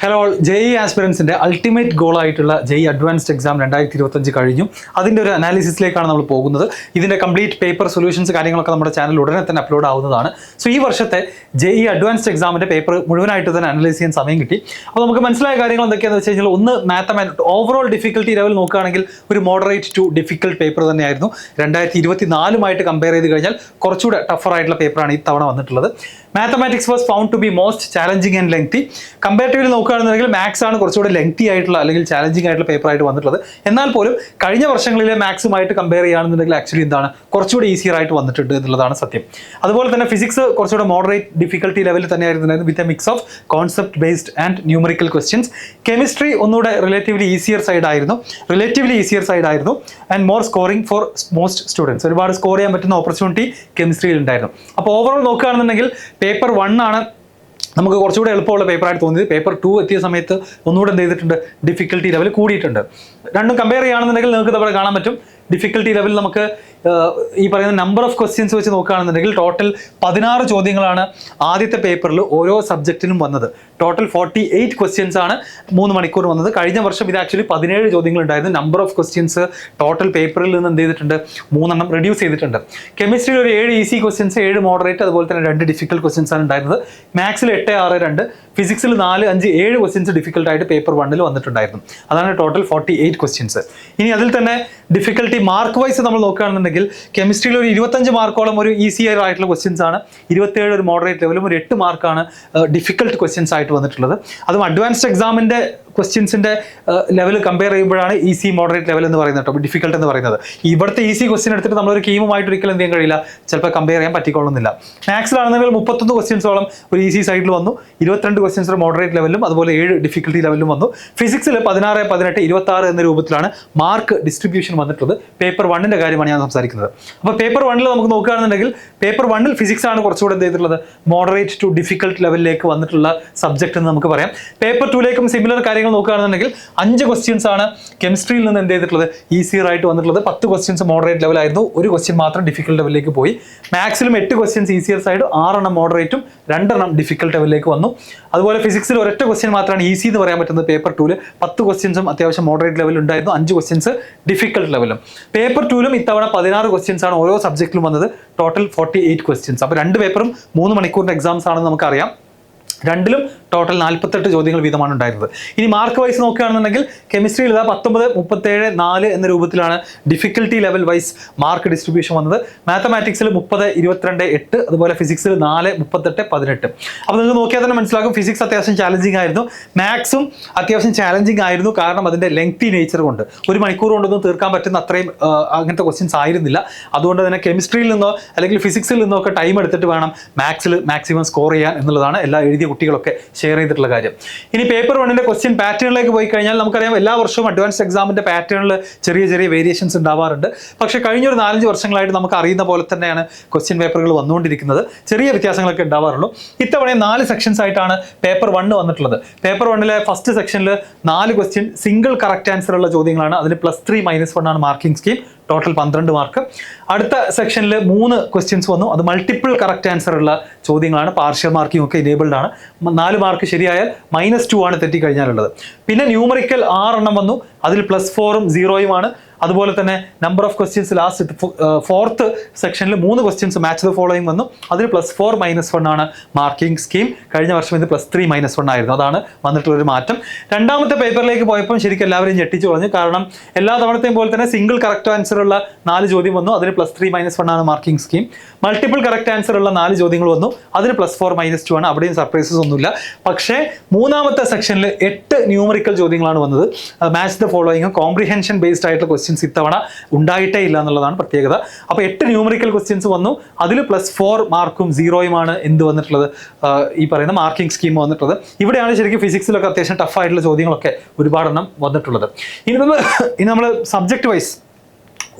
Hello JEE ആസ്പിറൻസിൻ്റെ ultimate ഗോളായിട്ടുള്ള JEE advanced exam 2025 കഴിഞ്ഞു. അതിൻ്റെ ഒരു അനാലിസിസിലേക്കാണ് നമ്മൾ പോകുന്നത്. ഇതിൻ്റെ കംപ്ലീറ്റ് പേപ്പർ സൊല്യൂഷൻസ് കാര്യങ്ങളൊക്കെ നമ്മുടെ ചാനൽ ഉടനെ തന്നെ അപ്ലോഡ് ആവുന്നതാണ്. സോ ഈ വർഷത്തെ JEE അഡ്വാൻസ്ഡ് എക്സാമിൻ്റെ പേപ്പർ മുഴുവനായിട്ട് തന്നെ അനലൈസ് ചെയ്യാൻ സമയം കിട്ടി. അപ്പോൾ നമുക്ക് മനസ്സിലായ കാര്യങ്ങൾ എന്തൊക്കെയാണെന്ന് വെച്ച് കഴിഞ്ഞാൽ, ഒന്ന് മാത്തമാറ്റിക്സ് ഓവറോൾ ഡിഫിക്കൽട്ടി ലെവൽ നോക്കുകയാണെങ്കിൽ ഒരു മോഡറേറ്റ് ടു ഡിഫിക്കൽട്ട് പേപ്പർ തന്നെയായിരുന്നു. 2024 കമ്പയർ ചെയ്ത് കഴിഞ്ഞാൽ കുറച്ചുകൂടെ ടഫർ ആയിട്ടുള്ള പേപ്പറാണ് ഈ തവണ വന്നിട്ടുള്ളത്. Mathematics was found to be most challenging and lengthy. Comparatively നോക്കുകയാണെന്നുണ്ടെങ്കിൽ മാത്സ് ആണ് കുറച്ചുകൂടെ ലെങ്തി ആയിട്ടുള്ള അല്ലെങ്കിൽ ചാലഞ്ചിങ് ആയിട്ടുള്ള പേപ്പറായിട്ട് വന്നിട്ടുള്ളത്. എന്നാൽ പോലും കഴിഞ്ഞ വർഷങ്ങളിലെ മാത്സുമായിട്ട് കമ്പയർ ചെയ്യുകയാണെന്നുണ്ടെങ്കിൽ ആക്ച്വലി എന്താണ് കുറച്ചുകൂടെ ഈസിയർ ആയിട്ട് വന്നിട്ടുണ്ട് എന്നുള്ളതാണ് സത്യം. അതുപോലെ തന്നെ ഫിസിക്സ് കുറച്ചുകൂടെ മോഡറേറ്റ് ഡിഫിക്കൽട്ടി ലെവലിൽ തന്നെയായിരുന്നു, with a mix of concept based and numerical questions. Chemistry ഒന്നുകൂടെ റിലേറ്റീവ്ലി ഈസിയർ സൈഡ് ആയിരുന്നു and more scoring for most students. ഒരുപാട് സ്കോർ ചെയ്യാൻ പറ്റുന്ന ഓപ്പർച്യൂണിറ്റി കെമിസ്ട്രിയിൽ ഉണ്ടായിരുന്നു. അപ്പോൾ ഓവറോൾ നോക്കുകയാണെന്നുണ്ടെങ്കിൽ പേപ്പർ 1 ആണ് നമുക്ക് കുറച്ചുകൂടെ എളുപ്പമുള്ള പേപ്പറായിട്ട് തോന്നിയത്. പേപ്പർ 2 എത്തിയ സമയത്ത് ഒന്നുകൂടെ എന്ത് ചെയ്തിട്ടുണ്ട്, ഡിഫിക്കൽട്ടി ലെവൽ കൂടിയിട്ടുണ്ട്. രണ്ടും കമ്പയർ ചെയ്യുകയാണെന്നുണ്ടെങ്കിൽ നിങ്ങൾക്ക് ഇവിടെ കാണാൻ പറ്റും. ഡിഫിക്കൽട്ടി ലെവൽ നമുക്ക് ഈ പറയുന്ന നമ്പർ ഓഫ് ക്വസ്റ്റ്യൻസ് വെച്ച് നോക്കുകയാണെന്നുണ്ടെങ്കിൽ ടോട്ടൽ 16 ചോദ്യങ്ങളാണ് ആദ്യത്തെ പേപ്പറിൽ ഓരോ സബ്ജക്റ്റിനും വന്നത്. ടോട്ടൽ 48 ക്വസ്റ്റ്യൻസ് ആണ് 3 മണിക്കൂർ വന്നത്. കഴിഞ്ഞ വർഷം ഇത് ആക്ച്വലി 17 ചോദ്യങ്ങൾ ഉണ്ടായിരുന്നു. നമ്പർ ഓഫ് ക്വസ്റ്റ്യൻസ് ടോട്ടൽ പേപ്പറിൽ നിന്ന് എന്ത് ചെയ്തിട്ടുണ്ട്, 3 എണ്ണം റെഡ്യൂസ് ചെയ്തിട്ടുണ്ട്. കെമിസ്ട്രിയിൽ ഒരു 7 ഈസി ക്വസ്റ്റ്യൻസ്, 7 മോഡറേറ്റ്, അതുപോലെ തന്നെ 2 ഡിഫിക്കൽട്ട് ക്വസ്റ്റ്യൻസ് ആണ് ഉണ്ടായിരുന്നത്. മാത്സിൽ 8, 6, 2, ഫിസിക്സിൽ 4, 5, 7 ക്വസ്റ്റ്യൻസ് ഡിഫിക്കൽട്ട് ആയിട്ട് പേപ്പർ 1 വന്നിട്ടുണ്ടായിരുന്നു. അതാണ് ടോട്ടൽ 48 ക്വസ്റ്റ്യൻസ്. ഇനി അതിൽ തന്നെ ഡിഫിക്കൽട്ടി മാർക്ക് വൈസ് നമ്മൾ നോക്കുകയാണെന്നുണ്ടെങ്കിൽ കെമിസ്ട്രിയിൽ ഒരു 25 മാർക്കോളം ഒരു ഈസി ആയിട്ടുള്ള ക്വസ്റ്റ്യൻസ് ആണ്, 27 ഒരു മോഡറേറ്റ് ലെവലും, ഒരു 8 മാർക്കാണ് ഡിഫിക്കൽട്ട് ക്വസ്റ്റ്യൻസ് ആയിട്ട് വന്നിട്ടുള്ളത്. അതും അഡ്വാൻസ്ഡ് എക്സാമിൻ്റെ ക്വസ്റ്റ്യൻസിൻ്റെ ലെവൽ കമ്പയർ ചെയ്യുമ്പോഴാണ് ഈസി മോഡറേറ്റ് ലെവൽ എന്ന് പറയുന്നത് കേട്ടോ, ഡിഫിക്കൽട്ട് എന്ന് പറയുന്നത്. ഇവിടുത്തെ ഈസി ക്വസ്റ്റ്യൻ എടുത്തിട്ട് നമ്മളൊരു കീമുമായിട്ട് ഒരിക്കലും എന്ത് ചെയ്യാൻ കഴിയില്ല, ചിലപ്പോൾ കമ്പയർ ചെയ്യാൻ പറ്റിക്കൊള്ളുന്നില്ല. മാത്സിലാണെന്നുണ്ടെങ്കിൽ 31 ക്വസ്റ്റ്യൻസോളം ഒരു ഈസി സൈഡിൽ വന്നു, 22 ക്വസ്റ്റ്യൻസ് ഒരു മോഡറേറ്റ് ലെവലും, അതുപോലെ 7 ഡിഫിക്കൽട്ടി ലെവലും വന്നു. ഫിസിക്സിൽ 16, 18, 26 എന്ന രൂപത്തിലാണ് മാർക്ക് ഡിസ്ട്രിബ്യൂഷൻ വന്നിട്ടുള്ളത്. പേപ്പർ 1ന്റെ കാര്യമാണ് ഞാൻ സംസാരിക്കുന്നത്. അപ്പോൾ പേപ്പർ 1 നമുക്ക് നോക്കുകയാണെന്നുണ്ടെങ്കിൽ പേപ്പർ 1 ഫിസിക്സ് ആണ് കുറച്ചുകൂടെ എന്ത് ചെയ്തിട്ടുള്ളത്, മോഡറേറ്റ് ടു ഡിഫിക്കൽട്ട് ലെവലിലേക്ക് വന്നിട്ടുള്ള സബ്ജക്ട് എന്ന് നമുക്ക് പറയാം. പേപ്പർ 2ലേക്കും സിമിലർ കാര്യങ്ങൾ നോക്കുകയാണെന്നുണ്ടെങ്കിൽ 5 ക്വസ്റ്റ്യൻസ് ആണ് കെമിസ്ട്രിയിൽ നിന്ന് എന്ത് ചെയ്തിട്ടുള്ളത്, ഈസിയർ ആയിട്ട് വന്നിട്ടുള്ളത്. 10 ക്വസ്റ്റ്യൻസ് മോഡറേറ്റ് ലെവലായിരുന്നു, ഒരു ക്വസ്റ്റ്യൻ മാത്രം ഡിഫിക്കൽട്ട് ലെവലിലേക്ക് പോയി. മാത്സിലും 8 ക്വസ്റ്റ്യൻസ് ഈസിയർ സൈഡ്, 6 എണ്ണം മോഡറേറ്റും, 2 എണ്ണം ഡിഫിക്കൽട്ട് ലെവലിലേക്ക് വന്നു. അതുപോലെ ഫിസിക്സിൽ ഒരൊറ്റ ക്വസ്റ്റ്യൻ മാത്രമാണ് ഈസി എന്ന് പറയാൻ പറ്റുന്നത് പേപ്പർ 2. 10 ക്വസ്റ്റ്യൻസും അത്യാവശ്യം മോഡറേറ്റ് ലെവൽ ഉണ്ടായിരുന്നു, 5 ക്വസ്റ്റ്യൻസ് ഡിഫിക്കൽട്ട് ലെവലും. പേപ്പർ 2 ഇത്തവണ 16 ക്വസ്റ്റ്യൻസ് ആണ് ഓരോ സബ്ജക്റ്റിലും വന്നത്, ടോട്ടൽ 48 ക്വസ്റ്റ്യൻസ്. അപ്പോൾ 2 പേപ്പറും 3 മണിക്കൂറിന്റെ എക്സാംസ് ആണെന്ന് നമുക്കറിയാം. രണ്ടിലും ടോട്ടൽ 48 ചോദ്യങ്ങൾ വീതമാണ് ഉണ്ടായിരുന്നത്. ഇനി മാർക്ക് വൈസ് നോക്കുകയാണെന്നുണ്ടെങ്കിൽ കെമിസ്ട്രിയിൽ 19, 37, 4 എന്ന രൂപത്തിലാണ് difficulty level vice mark distribution വന്നത്. മാത്തമാറ്റിക്സിൽ 30, 22, 8, അതുപോലെ ഫിസിക്സിൽ 4, 38, 18. അപ്പോൾ നിങ്ങൾക്ക് നോക്കിയാൽ തന്നെ മനസ്സിലാക്കും ഫിസിക്സ് അത്യാവശ്യം ചാലഞ്ചിങ് ആയിരുന്നു, മാത്സും അത്യാവശ്യം ചാലഞ്ചിങ് ആയിരുന്നു. കാരണം അതിൻ്റെ ലെങ്തി നേച്ചർ കൊണ്ട് 1 മണിക്കൂർ കൊണ്ടൊന്നും തീർക്കാൻ പറ്റുന്ന അത്രയും അങ്ങനത്തെ ക്വസ്റ്റ്യൻസ് ആയിരുന്നില്ല. അതുകൊണ്ട് തന്നെ കെമിസ്ട്രിയിൽ നിന്നോ അല്ലെങ്കിൽ ഫിസിക്സിൽ നിന്നോ ഒക്കെ ടൈം എടുത്തിട്ട് വേണം മാത്സിൽ മാക്സിമം സ്കോർ ചെയ്യാൻ എന്നുള്ളതാണ് എല്ലാ എഴുതിയ കുട്ടികളൊക്കെ ഷെയർ ചെയ്തിട്ടുള്ള കാര്യം. ഇനി പേപ്പർ 1ന്റെ ക്വസ്റ്റ്യൻ പാറ്റേണിലേക്ക് പോയി കഴിഞ്ഞാൽ നമുക്കറിയാം എല്ലാ വർഷവും അഡ്വാൻസ്ഡ് എക്സാമിന്റെ പാറ്റേണിൽ ചെറിയ ചെറിയ വേരിയേഷൻസ് ഉണ്ടാവാറുണ്ട്. പക്ഷേ കഴിഞ്ഞൊരു 4-5 വർഷങ്ങളായിട്ട് നമുക്ക് അറിയുന്ന പോലെ തന്നെയാണ് ക്വസ്റ്റ്യൻ പേപ്പറുകൾ വന്നുകൊണ്ടിരിക്കുന്നത്. ചെറിയ വ്യത്യാസങ്ങളൊക്കെ ഉണ്ടാവാറുള്ളൂ. ഇത്തവണ 4 സെക്ഷൻസ് ആയിട്ടാണ് പേപ്പർ 1 വന്നിട്ടുള്ളത്. പേപ്പർ 1ലെ ഫസ്റ്റ് സെക്ഷനിൽ 4 ക്വസ്റ്റ്യൻ സിംഗിൾ കറക്റ്റ് ആൻസർ ഉള്ള ചോദ്യങ്ങളാണ്. അതിൽ +3 -1 ആണ് മാർക്കിംഗ് സ്കീം, ടോട്ടൽ 12 മാർക്ക്. അടുത്ത സെക്ഷനിൽ 3 ക്വസ്റ്റ്യൻസ് വന്നു, അത് മൾട്ടിപ്പിൾ കറക്റ്റ് ആൻസർ ഉള്ള ചോദ്യങ്ങളാണ്. പാർഷ്യൽ മാർക്കിംഗ് ഒക്കെ ഇനേബിൾഡ് ആണ്. 4 മാർക്ക് ശരിയായാൽ -2 ആണ് തെറ്റിക്കഴിഞ്ഞാലുള്ളത്. പിന്നെ ന്യൂമറിക്കൽ 6 എണ്ണം വന്നു, അതിൽ +4ഉം 0യുമാണ്. അതുപോലെ തന്നെ number of questions last 4th സെക്ഷനിൽ 3 ക്വസ്റ്റ്യൻസ് മാച്ച് ദ ഫോളോയിങ് വന്നു, അതിൽ +4 -1 ആണ് മാർക്കിംഗ് സ്കീം. കഴിഞ്ഞ വർഷം ഇത് +3 -1 ആയിരുന്നു. അതാണ് വന്നിട്ടുള്ളൊരു മാറ്റം. രണ്ടാമത്തെ പേപ്പറിലേക്ക് പോയപ്പോൾ ശരിക്കും എല്ലാവരെയും ഞെട്ടിച്ചു കളഞ്ഞു. കാരണം എല്ലാ തവണത്തെയും പോലെ തന്നെ സിംഗിൾ കറക്റ്റ് ആൻസർ ഉള്ള 4 ചോദ്യം വന്നു, അതിന് +3 -1 ആണ് marking scheme. Multiple correct answer ഉള്ള 4 ചോദ്യങ്ങൾ വന്നു, അതിന് +4 -2 ആണ്. അവിടെയും സർപ്രൈസസ് ഒന്നുമില്ല. പക്ഷേ മൂന്നാമത്തെ സെക്ഷനിൽ 8 ന്യൂമറിക്കൽ ചോദ്യങ്ങളാണ് വന്നത്. Match the following comprehension based ആയിട്ടുള്ള ക്വസ്റ്റ്യൻസ് ഇത്തവണ ഉണ്ടായിട്ടേ ഇല്ല എന്നുള്ളതാണ് പ്രത്യേകത. അപ്പോൾ 8 ന്യൂമറിക്കൽ ക്വസ്റ്റ്യൻസ് വന്നു, അതിൽ +4 മാർക്കും 0യുമാണ് എന്ത് വന്നിട്ടുള്ളത്, ഈ പറയുന്ന മാർക്കിംഗ് സ്കീം വന്നിട്ടുള്ളത്. ഇവിടെയാണ് ശരിക്കും ഫിസിക്സിലൊക്കെ അത്യാവശ്യം ടഫായിട്ടുള്ള ചോദ്യങ്ങളൊക്കെ ഒരുപാടെണ്ണം വന്നിട്ടുള്ളത്. ഇനി നമ്മൾ സബ്ജക്ട് വൈസ്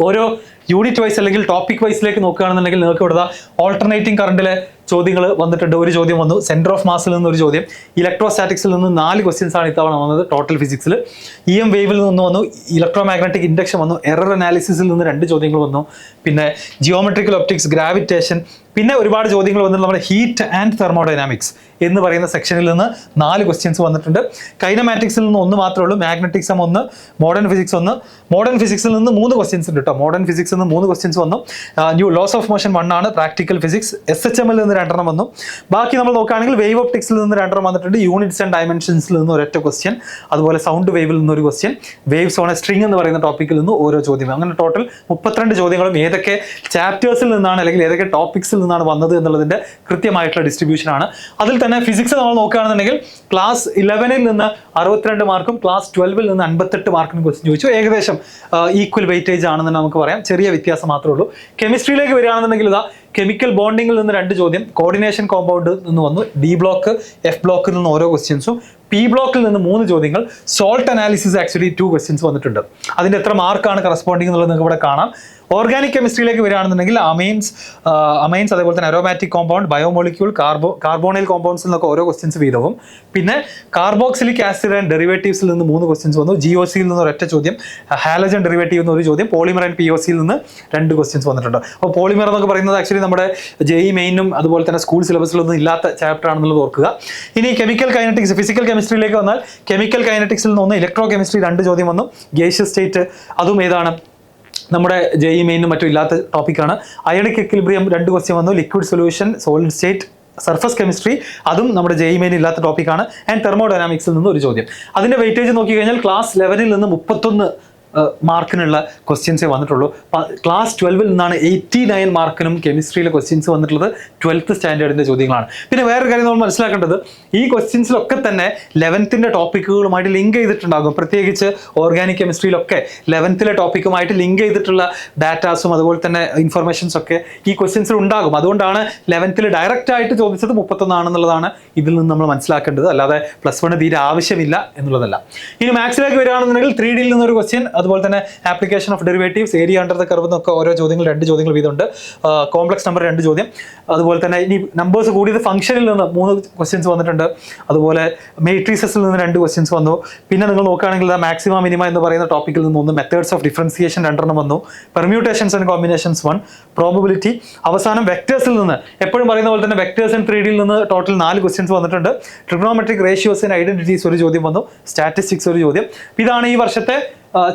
ഓരോ യൂണിറ്റ് വൈസ് അല്ലെങ്കിൽ ടോപ്പിക് വൈസിലേക്ക് നോക്കുകയാണെന്നുണ്ടെങ്കിൽ നിങ്ങൾക്ക് ഇവിടെ ഓൾട്ടർനേറ്റിംഗ് കറണ്ടിലെ ചോദ്യങ്ങൾ വന്നിട്ടുണ്ട്. ഒരു ചോദ്യം വന്നു സെന്റർ ഓഫ് മാസിൽ നിന്നൊരു ചോദ്യം. ഇലക്ട്രോസ്റ്റാറ്റിക്സിൽ നിന്ന് 4 ക്വസ്റ്റ്യൻസ് ആണ് ഇത്തവണ വന്നത് ടോട്ടൽ ഫിസിക്സിൽ. EM വേവിൽ നിന്ന് വന്നു, ഇലക്ട്രോ മാഗ്നറ്റിക് ഇൻഡക്ഷൻ വന്നു, എറർ അനാലിസിസിൽ നിന്ന് 2 ചോദ്യങ്ങൾ വന്നു. പിന്നെ ജിയോമെട്രിക്കൽ ഒപ്റ്റിക്സ്, ഗ്രാവിറ്റേഷൻ, പിന്നെ ഒരുപാട് ചോദ്യങ്ങൾ വന്നിട്ട് നമ്മുടെ ഹീറ്റ് ആൻഡ് തെർമോഡൈനാമിക്സ് എന്ന് പറയുന്ന സെക്ഷനിൽ നിന്ന് 4 ക്വസ്റ്റ്യൻസ് വന്നിട്ടുണ്ട്. കൈനമാറ്റിക്സിൽ നിന്ന് 1 മാത്രമേ ഉള്ളൂ, മാഗ്നറ്റിക്സം 1, മോഡേൺ ഫിസിക്സ് 1. മോഡേൺ ഫിസിക്സിൽ നിന്ന് 3 ക്വസ്റ്റ്യൻസ് ഉണ്ട് കേട്ടോ. മോഡേൺ ഫിസിക്സിൽ നിന്ന് 3 ക്വസ്റ്റ്യൻസ് വന്നു. ന്യൂ ലോസ് ഓഫ് മോഷൻ 1 ആണ്. പ്രാക്ടിക്കൽ ഫിസിക്സ് SHM ൽ നിന്ന് 2 വന്നു. ബാക്കി നമ്മൾ നോക്കുകയാണെങ്കിൽ വേവ് ഒപ്റ്റിക്സിൽ നിന്ന് 2 വന്നിട്ടുണ്ട്. യൂണിറ്റ്സ് ആൻഡ് ഡയമെൻഷൻസിൽ നിന്ന് ഒരൊറ്റ ക്വസ്റ്റ്യൻ, അതുപോലെ സൗണ്ട് വേവിൽ നിന്ന് ഒരു question, waves on A string എന്ന് പറയുന്ന ടോപ്പിക്കിൽ നിന്ന് ഓരോ ചോദ്യം. അങ്ങനെ ടോട്ടൽ 32 ചോദ്യങ്ങളും ഏതൊക്കെ ചാപ്റ്റേഴ്സിൽ നിന്നാണ് അല്ലെങ്കിൽ ഏതൊക്കെ ടോപ്പിക്സിൽ നിന്നാണ് വന്നത് എന്നുള്ളതിന്റെ കൃത്യമായിട്ടുള്ള ഡിസ്ട്രിബ്യൂഷൻ ആണ്. അതിൽ തന്നെ ഫിസിക്സ് നമ്മൾ നോക്കുകയാണെന്നുണ്ടെങ്കിൽ ക്ലാസ് 11ൽ നിന്ന് 62 മാർക്കും ക്ലാസ് 12ൽ നിന്ന് 58 മാർക്കിനും ക്വസ്റ്റ്യൻ ചോദിച്ചു. ഏകദേശം ഈക്വൽ വെയിറ്റേജ് ആണെന്ന് നമുക്ക് പറയാം, ചെറിയ വ്യത്യാസം മാത്രമേ ഉള്ളൂ. കെമിസ്ട്രിയിലേക്ക് വരികയാണെന്നുണ്ടെങ്കിൽ ഇതാ കെമിക്കൽ ബോണ്ടിങ്ങിൽ നിന്ന് 2 ചോദ്യം, കോർഡിനേഷൻ കോമ്പൗണ്ട് നിന്ന് വന്നു, D ബ്ലോക്ക് F ബ്ലോക്കിൽ നിന്ന് ഓരോ ക്വസ്റ്റ്യൻസും, P ബ്ലോക്കിൽ നിന്ന് 3 ചോദ്യങ്ങൾ, സോൾട്ട് അനാലിസിസ് ആക്ച്വലി 2 ക്വസ്റ്റ്യൻസ് വന്നിട്ടുണ്ട്. അതിന്റെ എത്ര മാർക്കാണ് കറസ്പോണ്ടിങ് എന്നുള്ളത് നിങ്ങൾക്ക് ഇവിടെ കാണാം. ഓർഗാനിക് കെമിസ്ട്രിയിലേക്ക് വരികയാണെന്നുണ്ടെങ്കിൽ അമൈൻസ് അതേപോലെ തന്നെ അരോമാറ്റിക് കോമ്പൗണ്ട്, ബയോമോളിക്യൂൾ, കാർബോണൈൽ കോമ്പൗണ്ട്സിൽ നിന്നൊക്കെ ഓരോ ക്വസ്റ്റ്യൻസ് വീതവും. പിന്നെ കാർബോക്സിലിക് ആസിഡ് ആൻഡ് ഡെറിവേറ്റീവ്സിൽ നിന്ന് 3 ക്വസ്റ്റ്യൻസ് വന്നു, GOCയിൽ നിന്ന് ഒരൊറ്റ ചോദ്യം, ഹാലജൻ ഡെറിവേറ്റീവ് എന്ന് ഒരു ചോദ്യം, പോളിമർ ആൻഡ് POCയിൽ നിന്ന് 2 ക്വസ്റ്റ്യൻസ് വന്നിട്ടുണ്ട്. അപ്പോൾ പോളിമർ എന്നൊക്കെ പറയുന്നത് ആക്ച്വലി നമ്മുടെ JEE മെയിനും അതുപോലെ തന്നെ സ്കൂൾ സിലബസിലൊന്നും ഇല്ലാത്ത ചാപ്റ്റർ ആണെന്നുള്ളത് ഓർക്കുക. ഇനി കെമിക്കൽ കൈനറ്റിക്സ്, ഫിസിക്കൽ കെമിസ്ട്രിയിലേക്ക് വന്നാൽ കെമിക്കൽ കൈനറ്റിക്സിൽ നിന്ന് 1, ഇലക്ട്രോ കെമിസ്ട്രി 2 ചോദ്യം വന്നു, ഗേഷ്യസ് സ്റ്റേറ്റ് അതും ഏതാണ് നമ്മുടെ JEE മെയിനും മറ്റും ഇല്ലാത്ത ടോപ്പിക്കാണ്. അയണിക് എക്വിലിബ്രിയം 2 ക്വസ്റ്റ്യൻ വന്നു, liquid solution, solid state, surface chemistry അതും നമ്മുടെ JEE മെയിൻ ഇല്ലാത്ത ടോപ്പിക്കാണ്. ആൻഡ് തെർമോഡൈനാമിക്സിൽ നിന്ന് ഒരു ചോദ്യം. അതിന്റെ വെയിറ്റേജ് നോക്കി കഴിഞ്ഞാൽ ക്ലാസ് 11ൽ നിന്ന് 31 മാർക്കിനുള്ള ക്വസ്റ്റ്യൻസേ വന്നിട്ടുള്ളൂ. ക്ലാസ് 12ൽ നിന്നാണ് 89 മാർക്കിനും കെമിസ്ട്രിയിലെ ക്വസ്റ്റ്യൻസ് വന്നിട്ടുള്ളത്. 12th സ്റ്റാൻഡേർഡിന്റെ ചോദ്യങ്ങളാണ്. പിന്നെ വേറൊരു കാര്യം നമ്മൾ മനസ്സിലാക്കേണ്ടത്, ഈ ക്വസ്റ്റ്യൻസിലൊക്കെ തന്നെ 11th ടോപ്പിക്കുകളുമായിട്ട് ലിങ്ക് ചെയ്തിട്ടുണ്ടാകും. പ്രത്യേകിച്ച് ഓർഗാനിക് കെമിസ്ട്രിയിലൊക്കെ 11th ടോപ്പിക്കുമായിട്ട് ലിങ്ക് ചെയ്തിട്ടുള്ള ഡാറ്റാസും അതുപോലെ തന്നെ ഇൻഫർമേഷൻസ് ഒക്കെ ഈ ക്വസ്റ്റ്യൻസിൽ ഉണ്ടാകും. അതുകൊണ്ടാണ് 11th ഡയറക്റ്റ് ആയിട്ട് ചോദിച്ചത് 31 ആണെന്നുള്ളതാണ് ഇതിൽ നിന്ന് നമ്മൾ മനസ്സിലാക്കേണ്ടത്. അല്ലാതെ +1 തീരെ ആവശ്യമില്ല എന്നുള്ളതല്ല. ഇനി മാത്സിലേക്ക് വരികയാണെന്നുണ്ടെങ്കിൽ 3Dയിൽ നിന്നൊരു ക്വസ്റ്റ്യൻ, അതുപോലെ തന്നെ application of derivatives, area under the curve എന്നൊക്കെ ഓരോ ചോദ്യങ്ങൾ 2 ചോദ്യങ്ങൾ വീതമുണ്ട്. കോംപ്ലക്സ് നമ്പർ 2 ചോദ്യം, അതുപോലെ തന്നെ ഇനി നമ്പേഴ്സ് കൂടിയത് ഫംഗ്ഷനിൽ നിന്ന് 3 ക്വസ്റ്റ്യൻസ് വന്നിട്ടുണ്ട്. അതുപോലെ മെട്രീസസിൽ നിന്ന് 2 ക്വസ്റ്റ്യൻസ് വന്നു. പിന്നെ നിങ്ങൾ നോക്കുകയാണെങ്കിൽ മാക്സിമം മിനിമ എന്ന് പറയുന്ന ടോപ്പിക്കിൽ നിന്ന് 1, മെത്തേഡ്സ് ഓഫ് ഡിഫറൻസിയേഷൻ 2 വന്നു, പെർമ്യൂട്ടേഷൻസ് ആൻഡ് കോമ്പിനേഷൻസ് 1, പ്രോബബിലിറ്റി, അവസാനം വെക്ടേഴ്സിൽ നിന്ന് എപ്പോഴും പറയുന്ന പോലെ തന്നെ വെക്ടേഴ്സ് ആൻഡ് 3Dയിൽ നിന്ന് ടോട്ടൽ 4 ക്വസ്റ്റ്യൻസ് വന്നിട്ടുണ്ട്. ട്രിഗ്നോമെട്രിക് റേഷ്യോസ് ആൻഡ് ഐഡന്റിറ്റീസ് ഒരു ചോദ്യം വന്നു, സ്റ്റാറ്റിസ്റ്റിക്സ് ഒരു ചോദ്യം. ഇതാണ് ഈ വർഷത്തെ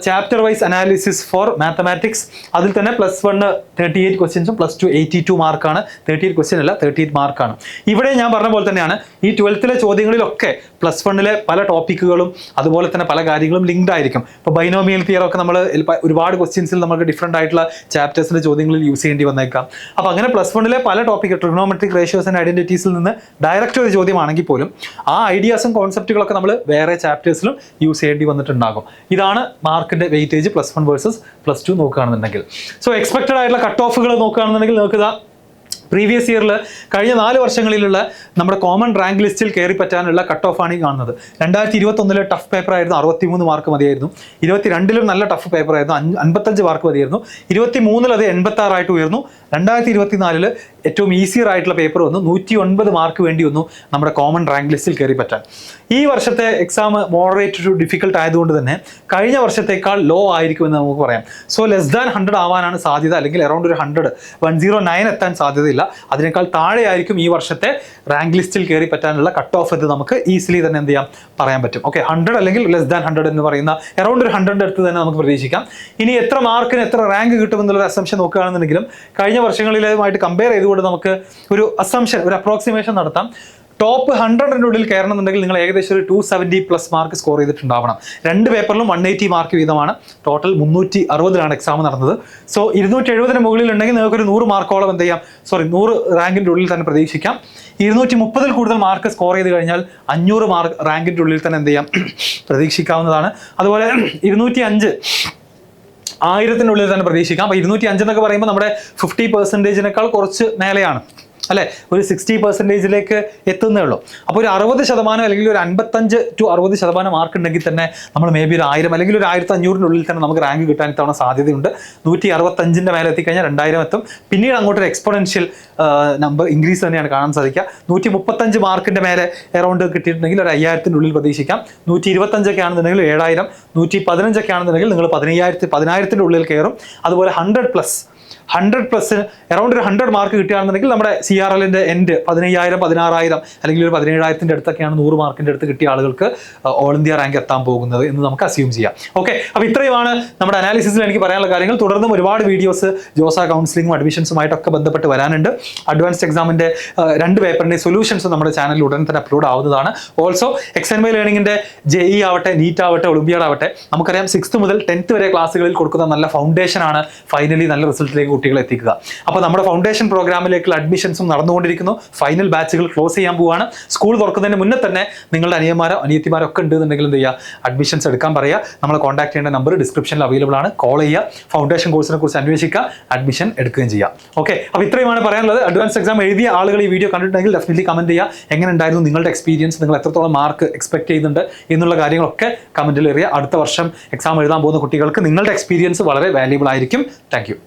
chapter wise analysis four mathematics. അതിൽ തന്നെ +1 38 ക്വസ്റ്റ്യൻസും +2 82 മാർക്കാണ്. 38 ക്വസ്റ്റ്യൻ അല്ല, 38 മാർക്കാണ്. ഇവിടെ ഞാൻ പറഞ്ഞ പോലെ തന്നെയാണ് ഈ 12th ചോദ്യങ്ങളിലൊക്കെ +1 പല ടോപ്പിക്കുകളും അതുപോലെ തന്നെ പല കാര്യങ്ങളും ലിങ്ക്ഡ് ആയിരിക്കും. ഇപ്പോൾ ബൈനോമിയൽ തിയറി ഒക്കെ നമ്മൾ ഒരുപാട് ക്വസ്റ്റ്യൻസിൽ നമുക്ക് ഡിഫറെൻ്റ് ആയിട്ടുള്ള ചാപ്റ്റേഴ്സിന്റെ ചോദ്യങ്ങളിൽ യൂസ് ചെയ്യേണ്ടി വന്നേക്കാം. അപ്പോൾ അങ്ങനെ +1 പല ടോപ്പിക്ക് ട്രിഗ്നോമെട്രിക് റേഷ്യോസ് ആൻഡ് ഐഡന്റിറ്റീസിൽ നിന്ന് ഡയറക്റ്റ് ഒരു ചോദ്യമാണെങ്കിൽ പോലും ആ ഐഡിയാസും കോൺസെപ്റ്റുകളൊക്കെ നമ്മൾ വേറെ ചാപ്റ്റേഴ്സിലും യൂസ് ചെയ്യേണ്ടി വന്നിട്ടുണ്ടാകും. ഇതാണ് മാർക്കിന്റെ വെയിറ്റേജ് +1 വേഴ്സസ് +2 നോക്കുകയാണെന്നുണ്ടെങ്കിൽ. സോ എക്സ്പെക്റ്റഡ് ആയിട്ടുള്ള കട്ട് ഓഫുകൾ നോക്കുകയാണെന്നുണ്ടെങ്കിൽ നോക്കുക, പ്രീവിയസ് ഇയറിൽ കഴിഞ്ഞ 4 വർഷങ്ങളിലുള്ള നമ്മുടെ കോമൺ റാങ്ക് ലിസ്റ്റിൽ കയറി പറ്റാനുള്ള കട്ട് ഓഫ് ആണ് ഈ കാണുന്നത്. 2021 ടഫ് പേപ്പർ ആയിരുന്നു, 63 മാർക്ക് മതിയായിരുന്നു. 22 നല്ല ടഫ് പേപ്പർ ആയിരുന്നു, 55 മാർക്ക് മതിയായിരുന്നു. 23 അത് 86 ആയിട്ട് ഉയർന്നു. 2024 ഏറ്റവും ഈസിയർ ആയിട്ടുള്ള പേപ്പർ വന്നു, 109 മാർക്ക് വേണ്ടി വന്നു നമ്മുടെ കോമൺ റാങ്ക് ലിസ്റ്റിൽ കയറി പറ്റാൻ. ഈ വർഷത്തെ എക്സാം മോഡറേറ്റ് ടു ഡിഫിക്കൽട്ട് ആയതുകൊണ്ട് തന്നെ കഴിഞ്ഞ വർഷത്തേക്കാൾ ലോ ആയിരിക്കുമെന്ന് നമുക്ക് പറയാം. സോ >100 ആവാനാണ് സാധ്യത, അല്ലെങ്കിൽ അറൗണ്ട് ഒരു 109 എത്താൻ സാധ്യതയില്ല. അതിനേക്കാൾ താഴെ ആയിരിക്കും ഈ വർഷത്തെ റാങ്ക് ലിസ്റ്റിൽ കയറി പറ്റാനുള്ള കട്ട് ഓഫ് എന്ന് നമുക്ക് ഈസിലി തന്നെ എന്ത് ചെയ്യാം പറയാൻ പറ്റും. ഓക്കെ, 100 അല്ലെങ്കിൽ >100 എന്ന് പറയുന്ന അറൗണ്ട് ഒരു 100 അടുത്ത് തന്നെ നമുക്ക് പ്രതീക്ഷിക്കാം. ഇനി എത്ര മാർക്കിന് എത്ര റാങ്ക് കിട്ടുമെന്നുള്ള അസംഷൻ നോക്കുകയാണെന്നുണ്ടെങ്കിലും കഴിഞ്ഞ വർഷങ്ങളിലുമായിട്ട് കമ്പയർ ചെയ്തുകൊണ്ട് നമുക്ക് ഒരു അസംഷൻ, ഒരു അപ്രോക്സിമേഷൻ നടത്താം. ടോപ്പ് 100 ഉള്ളിൽ കയറണമെന്നുണ്ടെങ്കിൽ നിങ്ങൾ ഏകദേശം ഒരു 270+ മാർക്ക് സ്കോർ ചെയ്തിട്ടുണ്ടാവണം. 2 പേപ്പറിലും 180 മാർക്ക് വീതമാണ്. ടോട്ടൽ 360 എക്സാം നടന്നത്. സോ 270 മുകളിൽ ഉണ്ടെങ്കിൽ നിങ്ങൾക്ക് ഒരു 100 മാർക്കോളം എന്ത് ചെയ്യാം, 100 റാങ്കിന്റെ ഉള്ളിൽ തന്നെ പ്രതീക്ഷിക്കാം. 230 കൂടുതൽ മാർക്ക് സ്കോർ ചെയ്ത് കഴിഞ്ഞാൽ 500 മാർക്ക് റാങ്കിന്റെ ഉള്ളിൽ തന്നെ എന്ത് ചെയ്യാം പ്രതീക്ഷിക്കാവുന്നതാണ്. അതുപോലെ 205 1000-നുള്ളിൽ തന്നെ പ്രതീക്ഷിക്കാം. അപ്പോൾ 205 എന്നൊക്കെ പറയുമ്പോൾ നമ്മുടെ 50%-നേക്കാൾ കുറച്ച് മേലെയാണ് അല്ലെ, ഒരു 60%-ലേക്ക് എത്തുന്നേ ഉള്ളൂ. അപ്പോൾ ഒരു 60% അല്ലെങ്കിൽ ഒരു 55 to 60% മാർക്ക് ഉണ്ടെങ്കിൽ തന്നെ നമ്മൾ മേ ബി ഒരു 1000 അല്ലെങ്കിൽ ഒരു 1500-നുള്ളിൽ തന്നെ നമുക്ക് റാങ്ക് കിട്ടാൻ ഇത്തവണ സാധ്യതയുണ്ട്. 165-ന്റെ മേലെ എത്തിക്കഴിഞ്ഞാൽ 2000 എത്തും. പിന്നീട് അങ്ങോട്ട് ഒരു എക്സ്പോണൻഷ്യൽ നമ്പർ ഇൻക്രീസ് തന്നെയാണ് കാണാൻ സാധിക്കുക. 135 മാർക്കിന്റെ മേലെ അറൗണ്ട് കിട്ടിയിട്ടുണ്ടെങ്കിൽ ഒരു 5000-നുള്ളിൽ പ്രതീക്ഷിക്കാം. 125 ആണെന്നുണ്ടെങ്കിൽ 7000, 115 ആണെന്നുണ്ടെങ്കിൽ നിങ്ങൾ 10,000-ന്റെ ഉള്ളിൽ കയറും. അതുപോലെ 100+ 100+ അറൗണ്ട് ഒരു 100 മാർക്ക് കിട്ടുകയാണെന്നുണ്ടെങ്കിൽ നമ്മുടെ CRLന്റെ എൻഡ് 15,000 16,000 അല്ലെങ്കിൽ ഒരു 17,000 അടുത്തൊക്കെയാണ് 100 മാർക്കിന്റെ അടുത്ത് കിട്ടിയ ആളുകൾക്ക് ഓൾ ഇന്ത്യ റാങ്ക് എത്താൻ പോകുന്നത് എന്ന് നമുക്ക് അസ്യൂം ചെയ്യാം. ഓക്കെ, അപ്പോൾ ഇത്രയുമാണ് നമ്മുടെ അനാലിസിസിൽ എനിക്ക് പറയാനുള്ള കാര്യങ്ങൾ. തുടർന്നും ഒരുപാട് വീഡിയോസ് ജോസ കൗൺസിലിംഗും അഡ്മിഷൻസുമായിട്ടൊക്കെ ബന്ധപ്പെട്ട് വരാനുണ്ട്. അഡ്വാൻസ്ഡ് എക്സാമിന്റെ 2 പേപ്പറിന്റെ സൊല്യൂഷൻസ് നമ്മുടെ ചാനലിൽ ഉടൻ തന്നെ അപ്ലോഡ് ആവുന്നതാണ്. ഓൾസോ XNY ലേണിംഗിന്റെ JEE ആവട്ടെ, നീറ്റ് ആവട്ടെ, ഒളിമ്പിയാഡ് ആവട്ടെ, നമുക്കറിയാം 6th മുതൽ 10th വരെ ക്ലാസ്സുകളിൽ കൊടുക്കുന്ന നല്ല ഫൗണ്ടേഷൻ ആണ് ഫൈനലി നല്ല റിസൾട്ടിലേക്ക് കുട്ടികളെ എത്തിക്കുക. അപ്പോൾ നമ്മുടെ ഫൗണ്ടേഷൻ പ്രോഗ്രാമിലേക്കുള്ള അഡ്മിഷൻസും നടന്നുകൊണ്ടിരിക്കുന്നു. ഫൈനൽ ബാച്ചുകൾ ക്ലോസ് ചെയ്യാൻ പോവുകയാണ്. സ്കൂൾ തുറക്കുന്നതിന് മുന്നേ തന്നെ നിങ്ങളുടെ അനിയന്മാരോ അനിയത്തിമാരോ ഒക്കെ ഉണ്ടെന്നുണ്ടെങ്കിൽ എന്ത് ചെയ്യുക, അഡ്മിഷൻസ് എടുക്കാൻ പറയുക. നമ്മളെ കോൺടാക്ട് ചെയ്യേണ്ട നമ്പർ ഡിസ്ക്രിപ്ഷനിൽ അവൈലബിൾ ആണ്. കോൾ ചെയ്യുക, ഫൗണ്ടേഷൻ കോഴ്സിനെ കുറിച്ച് അന്വേഷിക്കുക, അഡ്മിഷൻ എടുക്കുകയും ചെയ്യാം. ഓക്കെ, അപ്പോൾ ഇത്രയുമാണ് പറയാനുള്ളത്. അഡ്വാൻസ് എക്സാം എഴുതിയ ആളുകൾ ഈ വീഡിയോ കണ്ടിട്ടുണ്ടെങ്കിൽ ഡെഫിനറ്റ്ലി കമന്റ് ചെയ്യുക. എങ്ങനെ ഉണ്ടായിരുന്നു നിങ്ങളുടെ എക്സ്പീരിയൻസ്, നിങ്ങൾ എത്രത്തോളം മാർക്ക് എക്സ്പെക്ട് ചെയ്യുന്നുണ്ട് എന്നുള്ള കാര്യങ്ങളൊക്കെ കമന്റിൽ അറിയുക. അടുത്ത വർഷം എക്സാം എഴുതാൻ പോകുന്ന കുട്ടികൾക്ക് നിങ്ങളുടെ എക്സ്പീരിയൻസ് വളരെ വാല്യുബിൾ ആയിരിക്കും. Thank you.